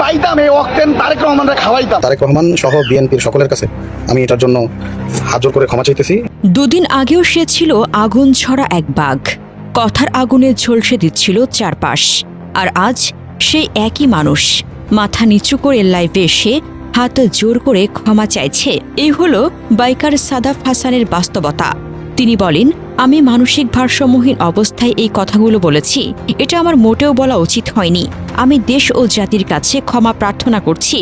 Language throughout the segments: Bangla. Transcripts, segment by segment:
পাইতাম এই অক্টেন তারেক রহমানরা খাওয়াইতাম। তারেক রহমান সহ বিএনপির সকলের কাছে আমি এটার জন্য হাত জোর করে ক্ষমা চাইতেছি। দুদিন আগেও সে ছিল আগুন ছড়া এক বাঘ, কথার আগুনে ঝলসে দিচ্ছিল চারপাশ। আর আজ সেই একই মানুষ মাথা নিচু করে লাইভে এসে হাত জোর করে ক্ষমা চাইছে। এই হলো বাইকার সাদাফ হাসানের বাস্তবতা। তিনি বলেন, আমি মানসিক ভারসাম্যহীন অবস্থায় এই কথাগুলো বলেছি। এটা আমার মোটেও বলা উচিত হয়নি। আমি দেশ ও জাতির কাছে ক্ষমা প্রার্থনা করছি।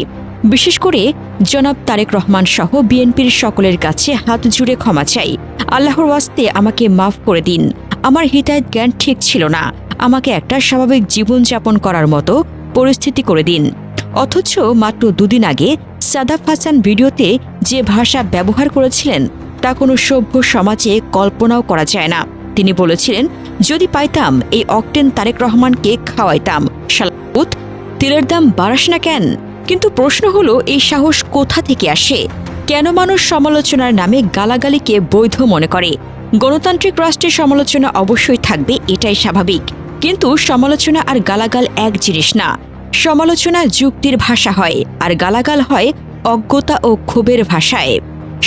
বিশেষ করে জনাব তারেক রহমান সহ বিএনপির সকলের কাছে হাত জুড়ে ক্ষমা চাই। আল্লাহর ওয়াস্তে আমাকে মাফ করে দিন। আমার হিদায়াত জ্ঞান ঠিক ছিল না। আমাকে একটা স্বাভাবিক জীবনযাপন করার মতো পরিস্থিতি করে দিন। অথচ মাত্র দুদিন আগে সাদাফ হাসান ভিডিওতে যে ভাষা ব্যবহার করেছিলেন তা কোনো সভ্য সমাজে কল্পনাও করা যায় না। তিনি বলেছিলেন, যদি পাইতাম এই অক্টেন তারেক রহমানকে খাওয়াইতাম। শালাপুত, তেলের দাম বাড়াস না কেন? কিন্তু প্রশ্ন হলো, এই সাহস কোথা থেকে আসে? কেন মানুষ সমালোচনার নামে গালাগালিকে বৈধ মনে করে? গণতান্ত্রিক রাষ্ট্রের সমালোচনা অবশ্যই থাকবে, এটাই স্বাভাবিক। কিন্তু সমালোচনা আর গালাগাল এক জিনিস না। সমালোচনা যুক্তির ভাষা হয়, আর গালাগাল হয় অজ্ঞতা ও ক্ষোভের ভাষায়।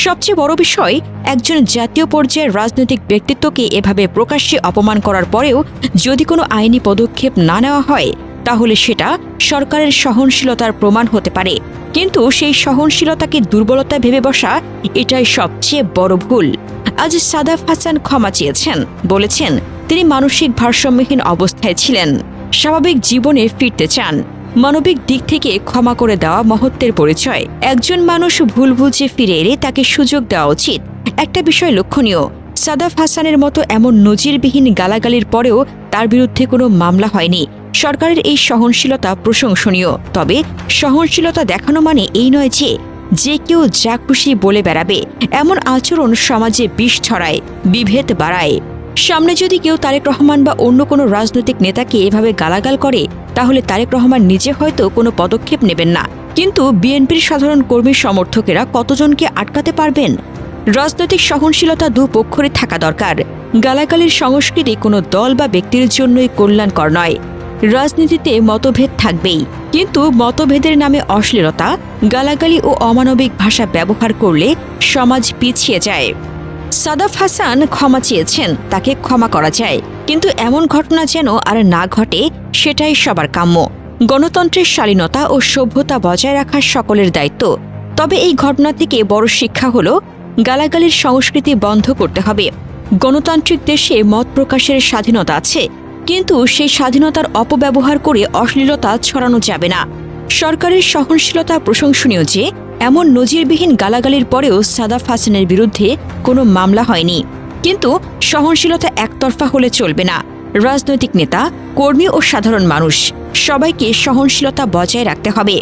সবচেয়ে বড় বিষয়, একজন জাতীয় পর্যায়ের রাজনৈতিক ব্যক্তিত্বকে এভাবে প্রকাশ্যে অপমান করার পরেও যদি কোনো আইনি পদক্ষেপ না নেওয়া হয়, তাহলে সেটা সরকারের সহনশীলতার প্রমাণ হতে পারে। কিন্তু সেই সহনশীলতাকে দুর্বলতা ভেবে বসা, এটাই সবচেয়ে বড় ভুল। আজ সাদাফ হাসান ক্ষমা চেয়েছেন, বলেছেন তিনি মানসিক ভারসাম্যহীন অবস্থায় ছিলেন, স্বাভাবিক জীবনে ফিরতে চান। মানবিক দিক থেকে ক্ষমা করে দেওয়া মহত্বের পরিচয়। একজন মানুষ ভুল বুঝে ফিরে এলে তাকে সুযোগ দেওয়া উচিত। একটা বিষয় লক্ষণীয়, সাদাফ হাসানের মতো এমন নজিরবিহীন গালাগালির পরেও তার বিরুদ্ধে কোনো মামলা হয়নি। সরকারের এই সহনশীলতা প্রশংসনীয়। তবে সহনশীলতা দেখানো মানে এই নয় যে কেউ যা খুশি বলে বেড়াবে। এমন আচরণ সমাজে বিষ ছড়ায়, বিভেদ বাড়ায়। সামনে যদি কেউ তারেক রহমান বা অন্য কোনো রাজনৈতিক নেতাকে এভাবে গালাগাল করে, তাহলে তারেক রহমান নিজে হয়তো কোনো পদক্ষেপ নেবেন না, কিন্তু বিএনপির সাধারণ কর্মী সমর্থকেরা কতজনকে আটকাতে পারবেন? রাজনৈতিক সহনশীলতা দুপক্ষেরই থাকা দরকার। গালাগালির সংস্কৃতি কোনো দল বা ব্যক্তির জন্যই কল্যাণকর নয়। রাজনীতিতে মতভেদ থাকবেই, কিন্তু মতভেদের নামে অশ্লীলতা, গালাগালি ও অমানবিক ভাষা ব্যবহার করলে সমাজ পিছিয়ে যায়। সাদাফ হাসান ক্ষমা চেয়েছেন, তাকে ক্ষমা করা যায়, কিন্তু এমন ঘটনা যেন আর না ঘটে, সেটাই সবার কাম্য। গণতন্ত্রের শালীনতা ও সভ্যতা বজায় রাখা সকলের দায়িত্ব। তবে এই ঘটনা থেকে বড় শিক্ষা হলো, গালাগালির সংস্কৃতি বন্ধ করতে হবে। গণতান্ত্রিক দেশে মত প্রকাশের স্বাধীনতা আছে, কিন্তু সেই স্বাধীনতার অপব্যবহার করে অশ্লীলতা ছড়ানো যাবে না। সরকারের সহনশীলতা প্রশংসনীয় যে এমন নজিরবিহীন গালাগালির পরেও সাদাফ হাসানের বিরুদ্ধে কোনো মামলা হয়নি। কিন্তু সহনশীলতা একতরফা হলে চলবে না। রাজনৈতিক নেতা, কর্মী ও সাধারণ মানুষ সবাইকে সহনশীলতা বজায় রাখতে হবে।